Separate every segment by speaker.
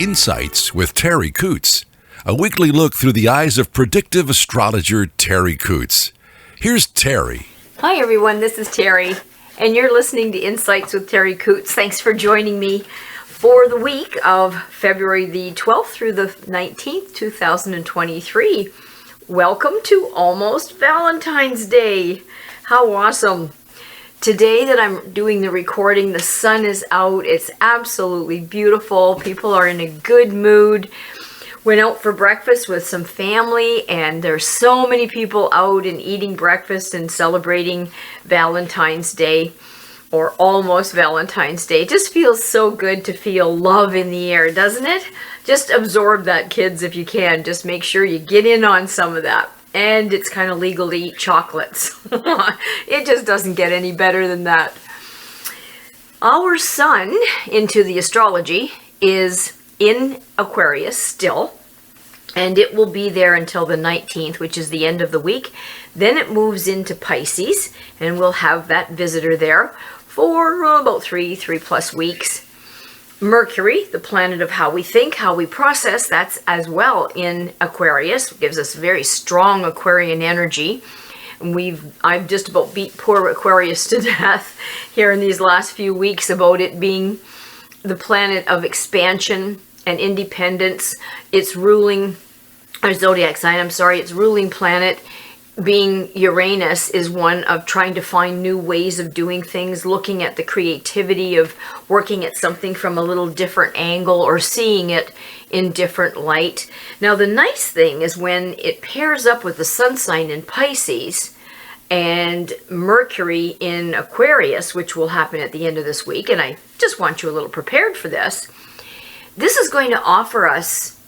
Speaker 1: Insights with Terri Ep.108, a weekly look through the eyes of predictive astrologer Terri Ep.108. Here's Terri.
Speaker 2: Hi everyone, this is Terri, and you're listening to Insights with Terri Ep.108. Thanks for joining me for the week of February the 12th through the 19th, 2023. Welcome to almost Valentine's Day. How awesome. Today that I'm doing the recording, the sun is out. It's absolutely beautiful. People are in a good mood. Went out for breakfast with some family, and there's so many people out and eating breakfast and celebrating Valentine's Day, or almost Valentine's Day. It just feels so good to feel love in the air, doesn't it? Just absorb that, kids, if you can. Just make sure you get in on some of that. And it's kind of legal to eat chocolates. It just doesn't get any better than that. Our sun into the astrology is in Aquarius still, and it will be there until the 19th, which is the end of the week. Then it moves into Pisces, and we'll have that visitor there for about three plus weeks. Mercury, the planet of how we think, how we process, that's as well in Aquarius. It gives us very strong Aquarian energy. I've just about beat poor Aquarius to death here in these last few weeks about it being the planet of expansion and independence. Its ruling, or zodiac sign, its ruling planet being Uranus is one of trying to find new ways of doing things, looking at the creativity of working at something from a little different angle or seeing it in different light. Now, the nice thing is when it pairs up with the sun sign in Pisces and Mercury in Aquarius, which will happen at the end of this week, and I just want you a little prepared for this. This is going to offer us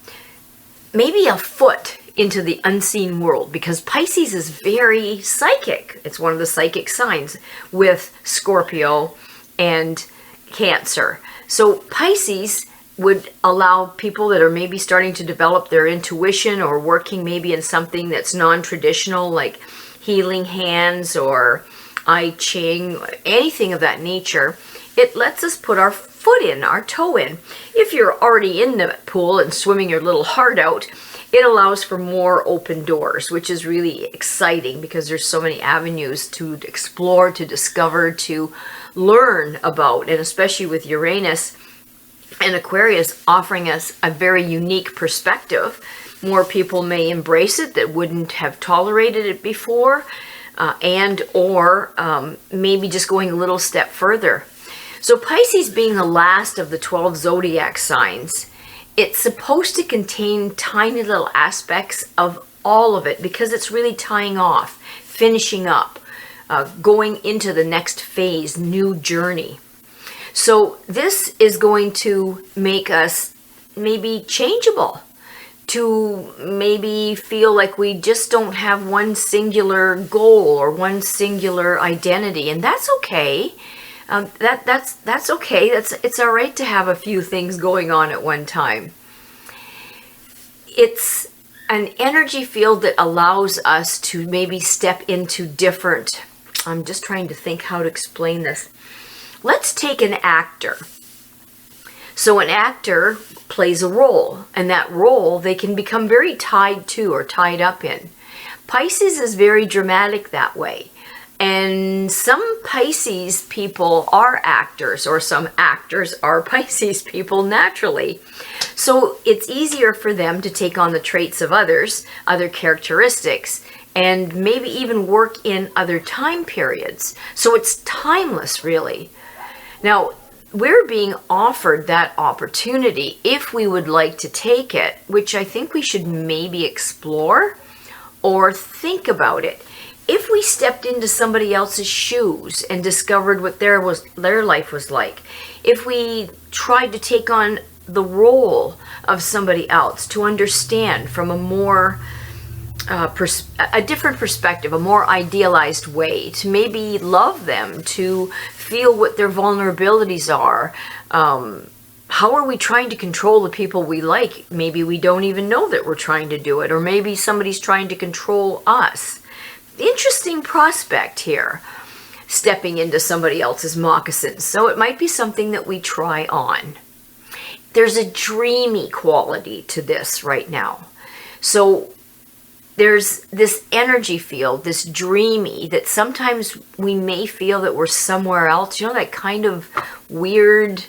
Speaker 2: maybe a foot into the unseen world, because Pisces is very psychic. It's one of the psychic signs with Scorpio and Cancer. So Pisces would allow people that are maybe starting to develop their intuition or working maybe in something that's non-traditional, like healing hands or I Ching, anything of that nature. It lets us put our foot in, our toe in. If you're already in the pool and swimming your little heart out, it allows for more open doors, which is really exciting because there's so many avenues to explore, to discover, to learn about, and especially with Uranus and Aquarius offering us a very unique perspective. More people may embrace it that wouldn't have tolerated it before, or maybe just going a little step further. So Pisces being the last of the 12 zodiac signs, it's supposed to contain tiny little aspects of all of it because it's really tying off, finishing up, going into the next phase, new journey. So this is going to make us maybe changeable, to maybe feel like we just don't have one singular goal or one singular identity, and that's okay. That's okay. It's all right to have a few things going on at one time. It's an energy field that allows us to maybe step into different. I'm just trying to think how to explain this. Let's take an actor. So an actor plays a role, and that role they can become very tied to or tied up in. Pisces is very dramatic that way. And some Pisces people are actors, or some actors are Pisces people naturally. So it's easier for them to take on the traits of others, other characteristics, and maybe even work in other time periods. So it's timeless, really. Now, we're being offered that opportunity if we would like to take it, which I think we should maybe explore or think about it. If we stepped into somebody else's shoes and discovered what their life was like, if we tried to take on the role of somebody else to understand from a more a different perspective, a more idealized way, to maybe love them, to feel what their vulnerabilities are. How are we trying to control the people we like? Maybe we don't even know that we're trying to do it, or maybe somebody's trying to control us. Interesting prospect here, stepping into somebody else's moccasins. So it might be something that we try on. there's a dreamy quality to this right now. So there's this energy field, this dreamy, that sometimes we may feel that we're somewhere else. You know, that kind of weird,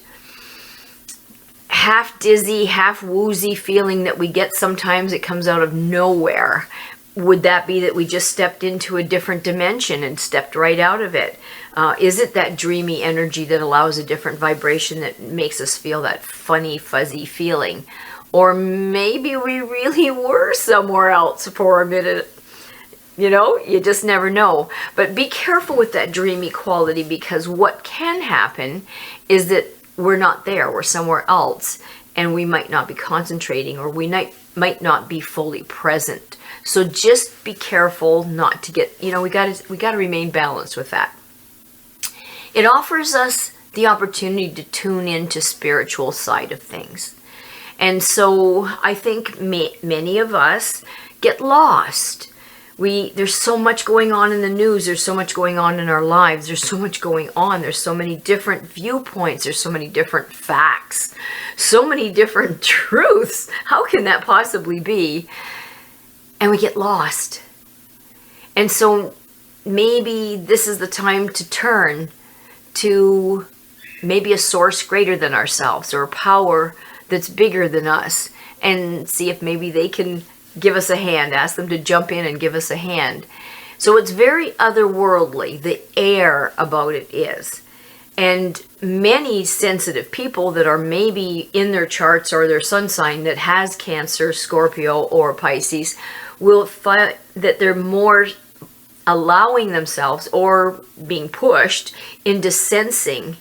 Speaker 2: half dizzy, half woozy feeling that we get sometimes. It comes out of nowhere. Would that be that we just stepped into a different dimension and stepped right out of it? Is it that dreamy energy that allows a different vibration that makes us feel that funny, fuzzy feeling? Or maybe we really were somewhere else for a minute. You know, you just never know. But be careful with that dreamy quality, because what can happen is that we're not there, we're somewhere else, and we might not be concentrating, or we might not be fully present. So just be careful not to get, you know, we got to remain balanced with that. It offers us the opportunity to tune into spiritual side of things. And so I think many of us get lost. There's so much going on in the news. There's so much going on in our lives. There's so much going on. There's so many different viewpoints. There's so many different facts. So many different truths. How can that possibly be? And we get lost. And so maybe this is the time to turn to maybe a source greater than ourselves, or a power that's bigger than us, and see if maybe they can give us a hand, ask them to jump in and give us a hand. So it's very otherworldly, the air about it is. And many sensitive people that are maybe in their charts or their sun sign that has Cancer, Scorpio, or Pisces will find that they're more allowing themselves or being pushed into sensing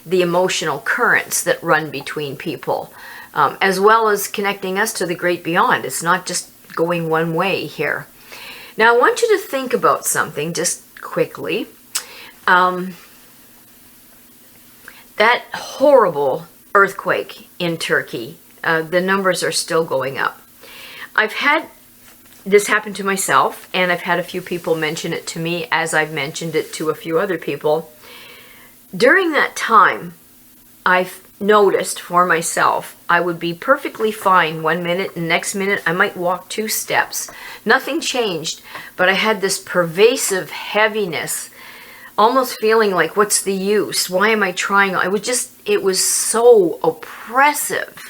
Speaker 2: the emotional currents that run between people, as well as connecting us to the great beyond. It's not just going one way here. Now, I want you to think about something just quickly. That horrible earthquake in Turkey, the numbers are still going up. I've had this happen to myself, and I've had a few people mention it to me, as I've mentioned it to a few other people. During that time, I've noticed for myself, I would be perfectly fine 1 minute, and next minute I might walk 2 steps. Nothing changed, but I had this pervasive heaviness, almost feeling like, what's the use? Why am I trying? It was so oppressive.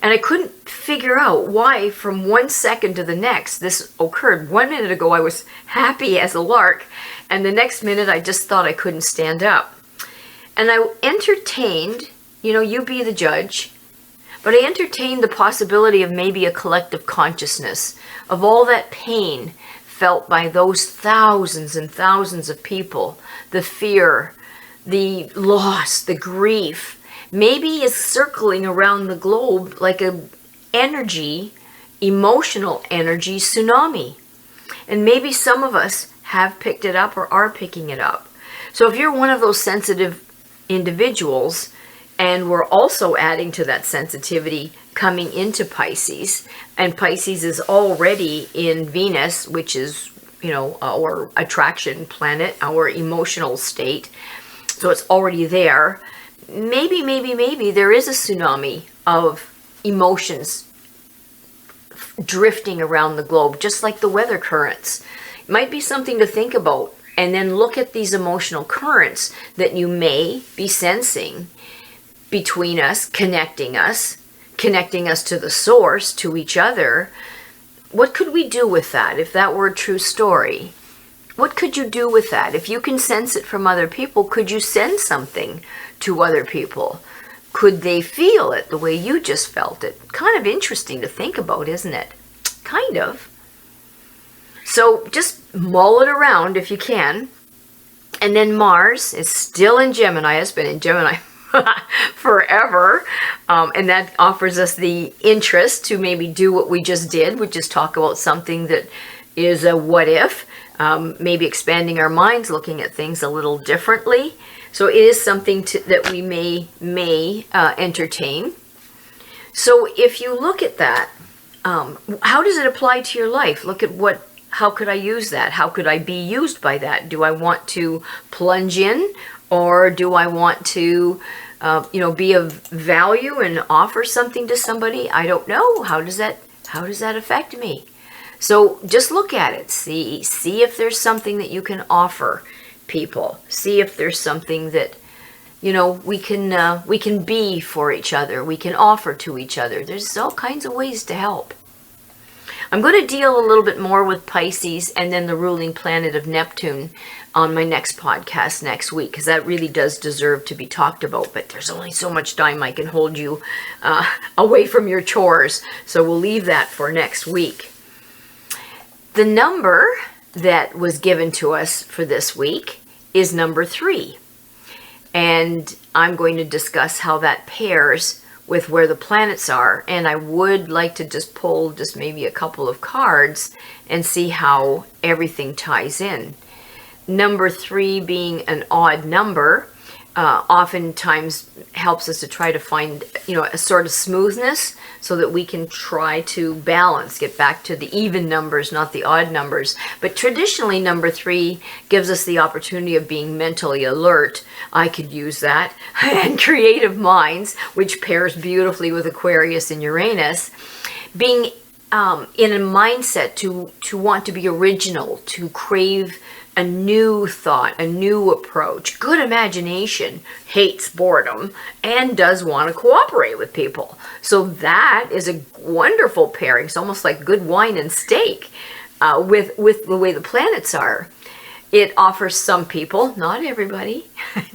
Speaker 2: And I couldn't figure out why from 1 second to the next this occurred. 1 minute ago I was happy as a lark, and the next minute I just thought I couldn't stand up. And I entertained, you be the judge, but I entertained the possibility of maybe a collective consciousness of all that pain felt by those thousands and thousands of people, the fear, the loss, the grief, maybe is circling around the globe like an emotional energy tsunami. And maybe some of us have picked it up or are picking it up. So if you're one of those sensitive individuals, and we're also adding to that sensitivity coming into Pisces, and Pisces is already in Venus, which is, our attraction planet, our emotional state. So it's already there. Maybe there is a tsunami of emotions drifting around the globe, just like the weather currents. It might be something to think about. And then look at these emotional currents that you may be sensing between us, connecting us to the source, to each other. What could we do with that if that were a true story? What could you do with that? If you can sense it from other people, could you send something to other people? Could they feel it the way you just felt it? Kind of interesting to think about, isn't it? Kind of. So just mull it around if you can. And then Mars is still in Gemini. It's been in Gemini forever. And that offers us the interest to maybe do what we just did, which is talk about something that is a what if. Maybe expanding our minds, looking at things a little differently. So it is something that we may entertain. So if you look at that, how does it apply to your life? Look at how could I use that? How could I be used by that? Do I want to plunge in, or do I want to be of value and offer something to somebody? I don't know. How does that affect me? So just look at it. See if there's something that you can offer people. See if there's something that we can be for each other. We can offer to each other. There's all kinds of ways to help. I'm going to deal a little bit more with Pisces and then the ruling planet of Neptune on my next podcast next week, because that really does deserve to be talked about. But there's only so much time I can hold you away from your chores. So we'll leave that for next week. The number that was given to us for this week is number 3. And I'm going to discuss how that pairs with where the planets are. And I would like to just pull just maybe a couple of cards and see how everything ties in. Number 3 being an odd number oftentimes helps us to try to find, a sort of smoothness so that we can try to balance, get back to the even numbers, not the odd numbers. But traditionally, number 3 gives us the opportunity of being mentally alert. I could use that. And creative minds, which pairs beautifully with Aquarius and Uranus. Being in a mindset to want to be original, to crave a new thought, a new approach, good imagination, hates boredom, and does want to cooperate with people. So that is a wonderful pairing. It's almost like good wine and steak with the way the planets are. It offers some people, not everybody,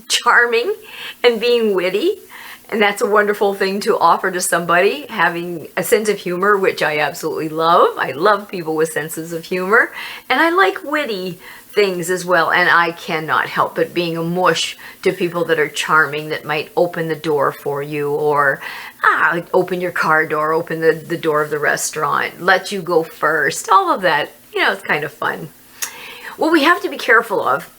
Speaker 2: charming and being witty. And that's a wonderful thing to offer to somebody, having a sense of humor, which I absolutely love. I love people with senses of humor. And I like witty things as well, and I cannot help but being a mush to people that are charming, that might open the door for you, or open your car door, open the door of the restaurant, let you go first, all of that. It's kind of fun. What we have to be careful of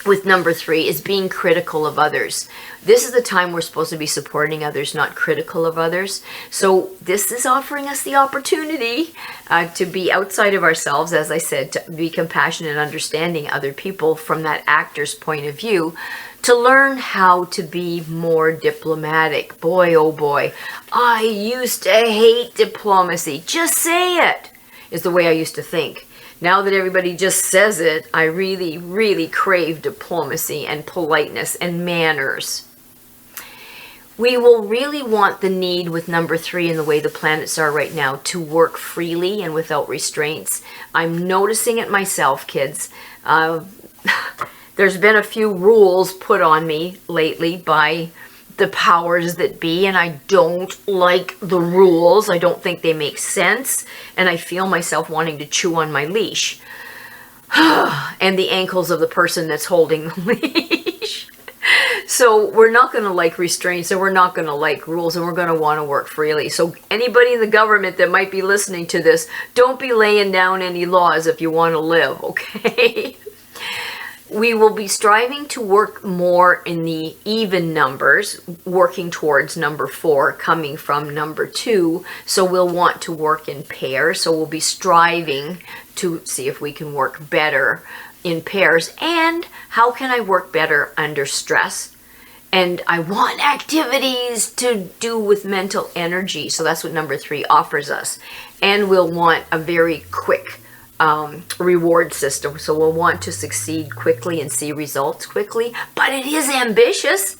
Speaker 2: with number 3 is being critical of others. This is the time we're supposed to be supporting others, not critical of others. So this is offering us the opportunity to be outside of ourselves, as I said, to be compassionate and understanding other people from that actor's point of view, to learn how to be more diplomatic. Boy, oh boy, I used to hate diplomacy. Just say it, is the way I used to think. Now that everybody just says it, I really, really crave diplomacy and politeness and manners. We will really want the need with number 3 and the way the planets are right now to work freely and without restraints. I'm noticing it myself, kids. There's been a few rules put on me lately by the powers that be, and I don't like the rules. I don't think they make sense, and I feel myself wanting to chew on my leash and the ankles of the person that's holding the leash. So we're not going to like restraints, and we're not going to like rules, and we're going to want to work freely. So anybody in the government that might be listening to this, don't be laying down any laws if you want to live, okay? We will be striving to work more in the even numbers, working towards number 4, coming from number 2. So we'll want to work in pairs. So we'll be striving to see if we can work better in pairs. And how can I work better under stress? And I want activities to do with mental energy. So that's what number 3 offers us. And we'll want a very quick reward system. So we'll want to succeed quickly and see results quickly, but it is ambitious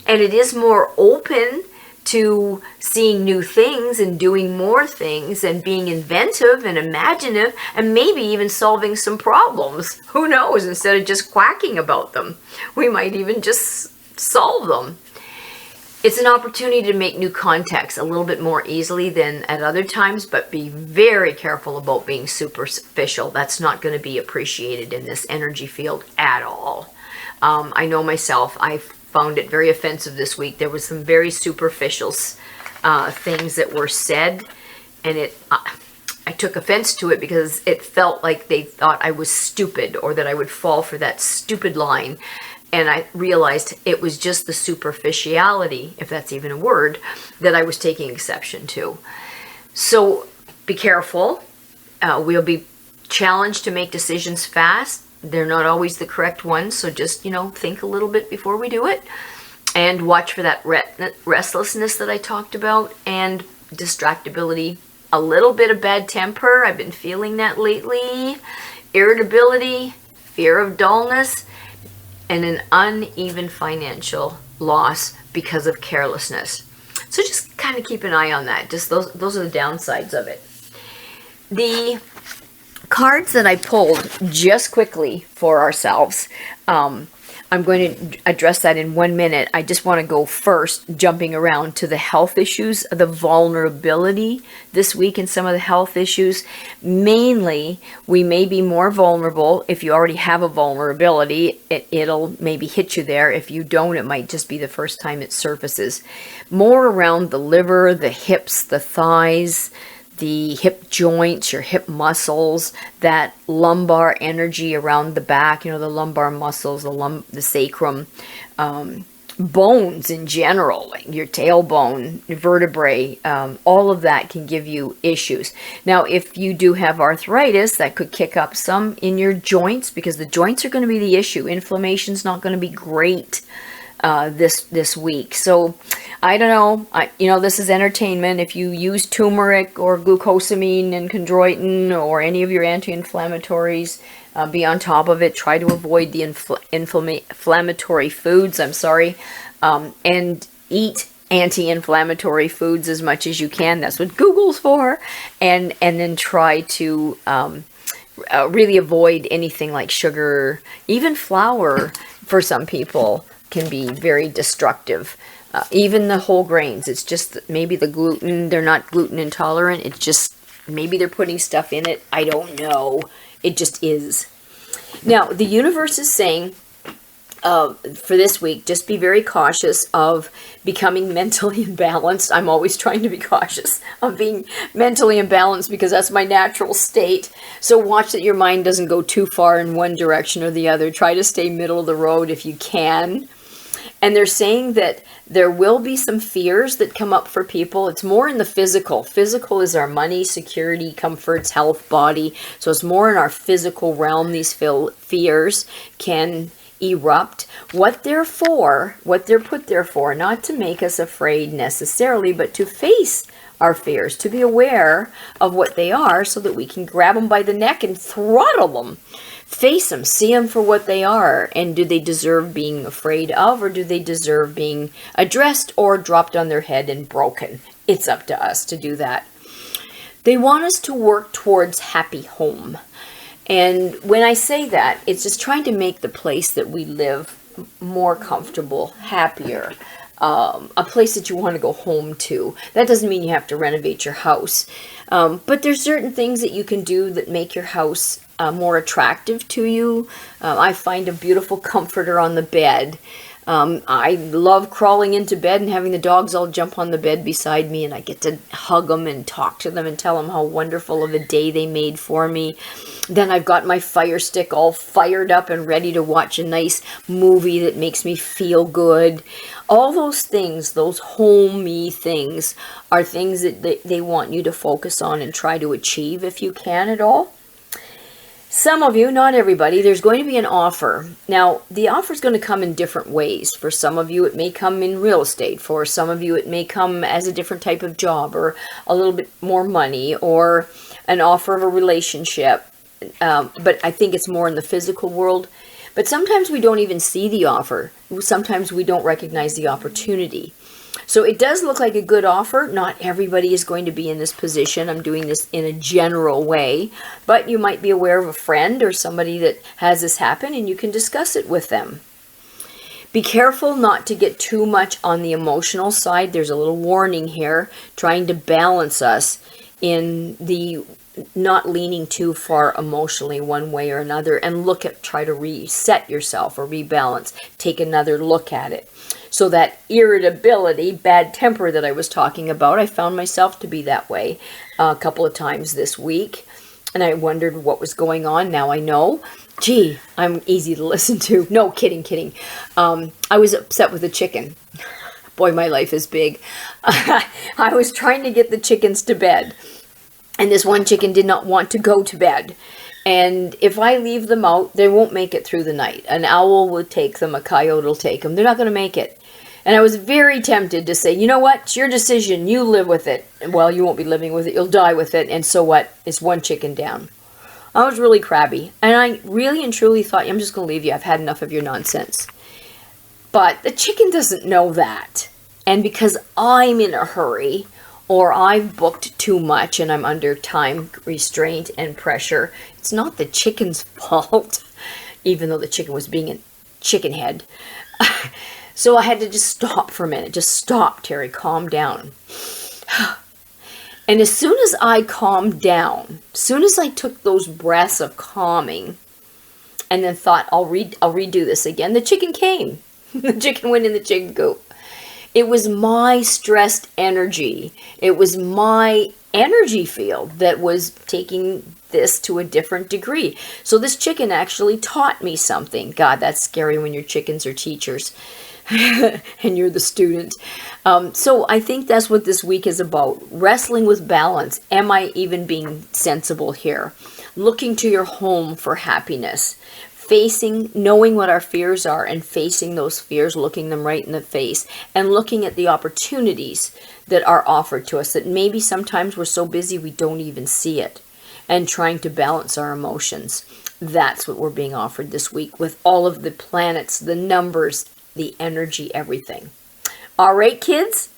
Speaker 2: and it is more open to seeing new things and doing more things and being inventive and imaginative and maybe even solving some problems. Who knows? Instead of just quacking about them, we might even just solve them. It's an opportunity to make new contacts a little bit more easily than at other times, but be very careful about being superficial. That's not going to be appreciated in this energy field at all. I know myself, I found it very offensive this week. There was some very superficial things that were said, and I took offense to it because it felt like they thought I was stupid or that I would fall for that stupid line. And I realized it was just the superficiality, if that's even a word, that I was taking exception to. So be careful. We'll be challenged to make decisions fast. They're not always the correct ones, so just, think a little bit before we do it. And watch for that restlessness that I talked about, and distractibility. A little bit of bad temper. I've been feeling that lately. Irritability, fear of dullness, and an uneven financial loss because of carelessness. So just kind of keep an eye on that. Just those are the downsides of it. The cards that I pulled just quickly for ourselves, I'm going to address that in 1 minute. I just want to go first, jumping around to the health issues, the vulnerability this week, and some of the health issues. Mainly, we may be more vulnerable. If you already have a vulnerability, it'll maybe hit you there. If you don't, it might just be the first time it surfaces. More around the liver, the hips, the thighs, the hip joints, your hip muscles, that lumbar energy around the back, the lumbar muscles, the sacrum, bones in general, like your tailbone, your vertebrae, all of that can give you issues. Now, if you do have arthritis, that could kick up some in your joints, because the joints are going to be the issue. Inflammation's not going to be great this week. So I don't know. This is entertainment. If you use turmeric or glucosamine and chondroitin or any of your anti-inflammatories, be on top of it. Try to avoid the inflammatory foods. And eat anti-inflammatory foods as much as you can. That's what Google's for. And then try to really avoid anything like sugar, even flour. For some people, can be very destructive. Even the whole grains, it's just maybe the gluten, they're not gluten intolerant, it's just maybe they're putting stuff in it, I don't know, it just is. Now, the universe is saying for this week, just be very cautious of becoming mentally imbalanced. I'm always trying to be cautious of being mentally imbalanced because that's my natural state. So watch that your mind doesn't go too far in one direction or the other. Try to stay middle of the road if you can. And they're saying that there will be some fears that come up for people. It's more in the physical. Physical is our money, security, comforts, health, body. So it's more in our physical realm. These fears can erupt. What they're for, what they're put there for, not to make us afraid necessarily, but to face our fears, to be aware of what they are so that we can grab them by the neck and throttle them. Face them, see them for what they are, and do they deserve being afraid of, or do they deserve being addressed or dropped on their head and broken? It's up to us to do that. They want us to work towards happy home. And when I say that, it's just trying to make the place that we live more comfortable, happier, a place that you want to go home to. That doesn't mean you have to renovate your house. But there's certain things that you can do that make your house more attractive to you. I find a beautiful comforter on the bed. I love crawling into bed and having the dogs all jump on the bed beside me, and I get to hug them and talk to them and tell them how wonderful of a day they made for me. Then I've got my Fire Stick all fired up and ready to watch a nice movie that makes me feel good. All those things, those homey things, are things that they want you to focus on and try to achieve if you can at all. Some of you, not everybody, there's going to be an offer. Now, the offer is going to come in different ways. For some of you, it may come in real estate. For some of you, it may come as a different type of job or a little bit more money or an offer of a relationship. But I think it's more in the physical world. But sometimes we don't even see the offer. Sometimes we don't recognize the opportunity. So it does look like a good offer. Not everybody is going to be in this position. I'm doing this in a general way, but you might be aware of a friend or somebody that has this happen, and you can discuss it with them. Be careful not to get too much on the emotional side. There's a little warning here, trying to balance us in the not leaning too far emotionally one way or another, and try to reset yourself or rebalance. Take another look at it. So that irritability, bad temper that I was talking about, I found myself to be that way a couple of times this week. And I wondered what was going on. Now I know. Gee, I'm easy to listen to. No, kidding. I was upset with the chicken. Boy, my life is big. I was trying to get the chickens to bed. And this one chicken did not want to go to bed. And if I leave them out, they won't make it through the night. An owl will take them, a coyote will take them. They're not going to make it. And I was very tempted to say, you know what? It's your decision. You live with it. Well, you won't be living with it. You'll die with it. And so what? It's one chicken down. I was really crabby. And I really and truly thought, I'm just going to leave you. I've had enough of your nonsense. But the chicken doesn't know that. And because I'm in a hurry, or I've booked too much and I'm under time restraint and pressure, it's not the chicken's fault, even though the chicken was being a chicken head. So I had to just stop for a minute. Just stop, Terry. Calm down. And as soon as I calmed down, as soon as I took those breaths of calming, and then thought, I'll redo this again, the chicken came. The chicken went in the chicken coop. It was my stressed energy. It was my energy field that was taking this to a different degree. So this chicken actually taught me something. God, that's scary when your chickens are teachers and you're the student. So I think that's what this week is about. Wrestling with balance. Am I even being sensible here? Looking to your home for happiness. Knowing what our fears are and facing those fears, looking them right in the face, and looking at the opportunities that are offered to us that maybe sometimes we're so busy we don't even see it, and trying to balance our emotions. That's what we're being offered this week with all of the planets, the numbers, the energy, everything. All right, kids?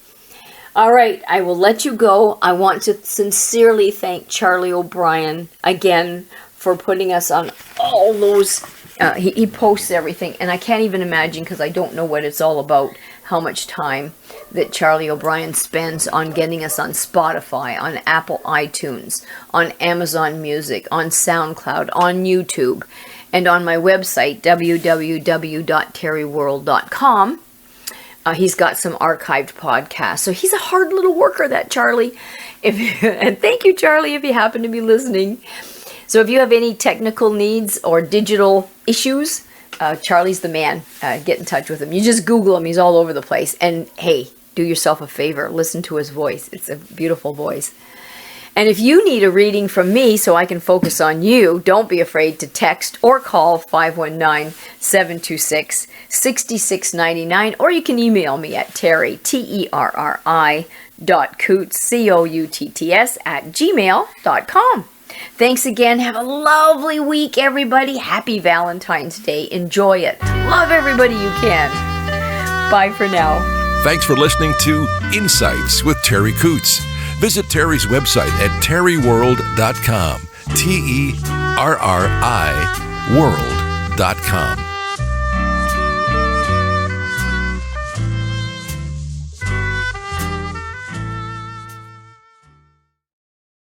Speaker 2: All right, I will let you go. I want to sincerely thank Charlie O'Brien again for putting us on all those. He posts everything, and I can't even imagine, because I don't know what it's all about, how much time that Charlie O'Brien spends on getting us on Spotify, on Apple iTunes, on Amazon Music, on SoundCloud, on YouTube, and on my website, www.terriworld.com. He's got some archived podcasts. So he's a hard little worker, that Charlie. And thank you, Charlie, if you happen to be listening. So if you have any technical needs or digital issues, Charlie's the man. Get in touch with him. You just Google him. He's all over the place. And hey, do yourself a favor. Listen to his voice. It's a beautiful voice. And if you need a reading from me so I can focus on you, don't be afraid to text or call 519-726-6699. Or you can email me at Terri, Terri.Coutts, Coutts @gmail.com. Thanks again. Have a lovely week, everybody. Happy Valentine's Day. Enjoy it. Love everybody you can. Bye for now.
Speaker 1: Thanks for listening to Insights with Terri Coutts. Visit Terri's website at terriworld.com. TERRI world.com.